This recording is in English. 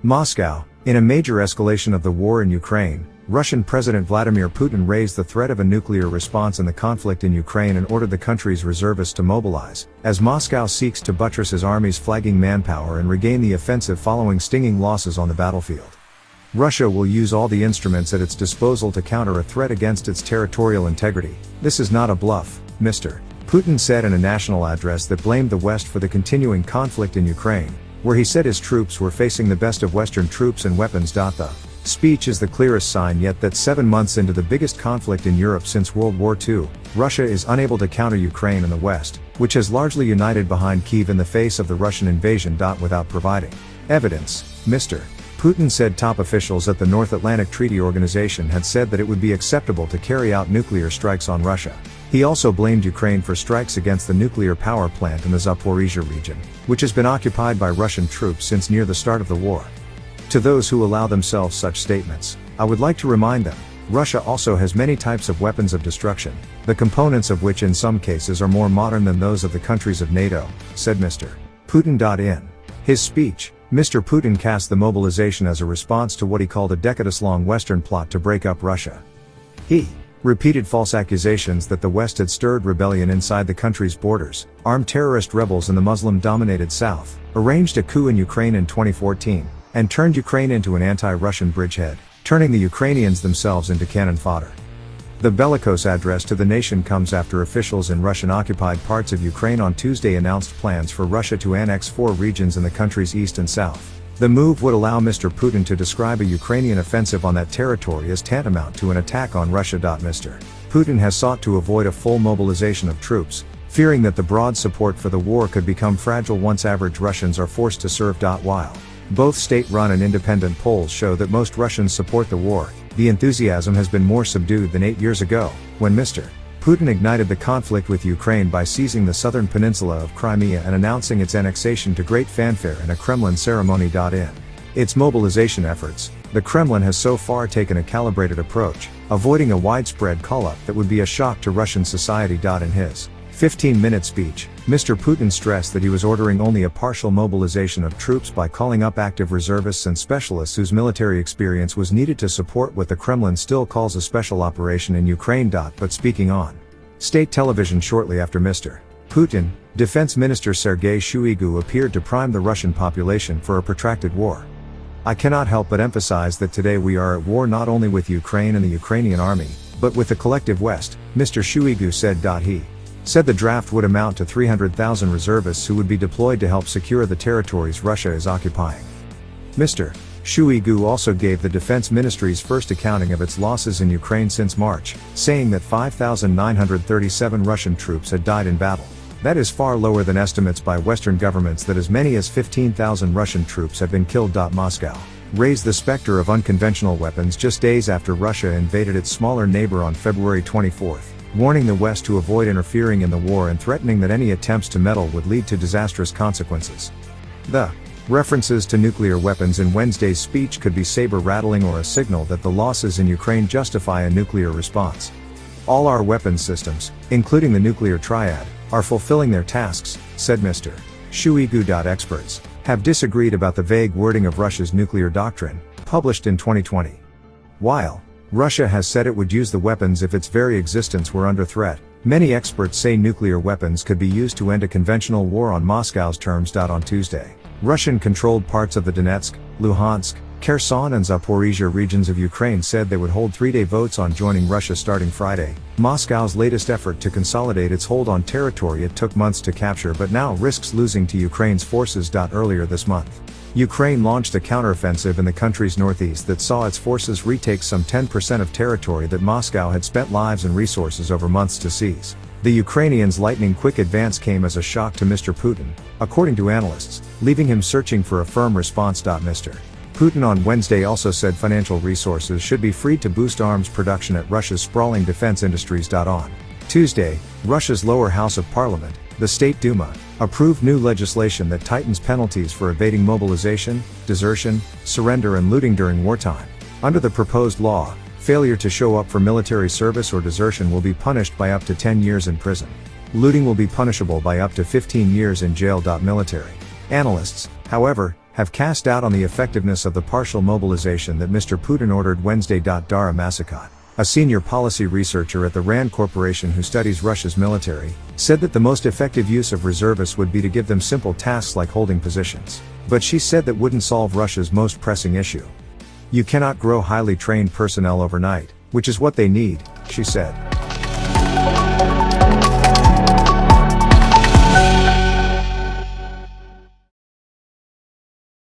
Moscow. In a major escalation of the war in Ukraine, Russian President Vladimir Putin raised the threat of a nuclear response in the conflict in Ukraine and ordered the country's reservists to mobilize, as Moscow seeks to buttress his army's flagging manpower and regain the offensive following stinging losses on the battlefield. Russia will use all the instruments at its disposal to counter a threat against its territorial integrity. This is not a bluff, Mr. Putin said in a national address that blamed the West for the continuing conflict in Ukraine, where he said his troops were facing the best of Western troops and weapons. The speech is the clearest sign yet that 7 months into the biggest conflict in Europe since World War II, Russia is unable to counter Ukraine and the West, which has largely united behind Kyiv in the face of the Russian invasion. Without providing evidence, Mr. Putin said top officials at the North Atlantic Treaty Organization had said that it would be acceptable to carry out nuclear strikes on Russia. He also blamed Ukraine for strikes against the nuclear power plant in the Zaporizhia region, which has been occupied by Russian troops since near the start of the war. To those who allow themselves such statements, I would like to remind them, Russia also has many types of weapons of destruction, the components of which in some cases are more modern than those of the countries of NATO, said Mr. Putin. In his speech, Mr. Putin cast the mobilization as a response to what he called a decades-long Western plot to break up Russia. He repeated false accusations that the West had stirred rebellion inside the country's borders, armed terrorist rebels in the Muslim-dominated South, arranged a coup in Ukraine in 2014, and turned Ukraine into an anti-Russian bridgehead, turning the Ukrainians themselves into cannon fodder. The bellicose address to the nation comes after officials in Russian-occupied parts of Ukraine on Tuesday announced plans for Russia to annex 4 regions in the country's east and south. The move would allow Mr. Putin to describe a Ukrainian offensive on that territory as tantamount to an attack on Russia. Mr. Putin has sought to avoid a full mobilization of troops, fearing that the broad support for the war could become fragile once average Russians are forced to serve. While both state-run and independent polls show that most Russians support the war, the enthusiasm has been more subdued than 8 years ago, when Mr. Putin ignited the conflict with Ukraine by seizing the southern peninsula of Crimea and announcing its annexation to great fanfare in a Kremlin ceremony. In its mobilization efforts, the Kremlin has so far taken a calibrated approach, avoiding a widespread call-up that would be a shock to Russian society. In his 15-minute speech, Mr. Putin stressed that he was ordering only a partial mobilization of troops by calling up active reservists and specialists whose military experience was needed to support what the Kremlin still calls a special operation in Ukraine. But speaking on state television shortly after Mr. Putin, Defense Minister Sergei Shoigu appeared to prime the Russian population for a protracted war. "I cannot help but emphasize that today we are at war not only with Ukraine and the Ukrainian army, but with the collective West," Mr. Shoigu said. He said the draft would amount to 300,000 reservists who would be deployed to help secure the territories Russia is occupying. Mr. Shoigu also gave the Defense Ministry's first accounting of its losses in Ukraine since March, saying that 5,937 Russian troops had died in battle. That is far lower than estimates by Western governments that as many as 15,000 Russian troops have been killed. Moscow raised the specter of unconventional weapons just days after Russia invaded its smaller neighbor on February 24, warning the West to avoid interfering in the war and threatening that any attempts to meddle would lead to disastrous consequences. The references to nuclear weapons in Wednesday's speech could be saber-rattling or a signal that the losses in Ukraine justify a nuclear response. "All our weapons systems, including the nuclear triad, are fulfilling their tasks," said Mr. Shoigu. Experts have disagreed about the vague wording of Russia's nuclear doctrine, published in 2020. While Russia has said it would use the weapons if its very existence were under threat, many experts say nuclear weapons could be used to end a conventional war on Moscow's terms. On Tuesday, Russian-controlled parts of the Donetsk, Luhansk, Kherson and Zaporizhia regions of Ukraine said they would hold 3-day votes on joining Russia starting Friday, Moscow's latest effort to consolidate its hold on territory it took months to capture but now risks losing to Ukraine's forces. Earlier this month, Ukraine launched a counteroffensive in the country's northeast that saw its forces retake some 10% of territory that Moscow had spent lives and resources over months to seize. The Ukrainians' lightning-quick advance came as a shock to Mr. Putin, according to analysts, leaving him searching for a firm response. Mr. Putin on Wednesday also said financial resources should be freed to boost arms production at Russia's sprawling defense industries. On Tuesday, Russia's lower house of parliament, the State Duma, approved new legislation that tightens penalties for evading mobilization, desertion, surrender and looting during wartime. Under the proposed law, failure to show up for military service or desertion will be punished by up to 10 years in prison. Looting will be punishable by up to 15 years in jail. Military analysts, however, have cast doubt on the effectiveness of the partial mobilization that Mr. Putin ordered Wednesday. Dara Masakot, a senior policy researcher at the RAND Corporation who studies Russia's military, said that the most effective use of reservists would be to give them simple tasks like holding positions. But she said that wouldn't solve Russia's most pressing issue. You cannot grow highly trained personnel overnight, which is what they need, she said.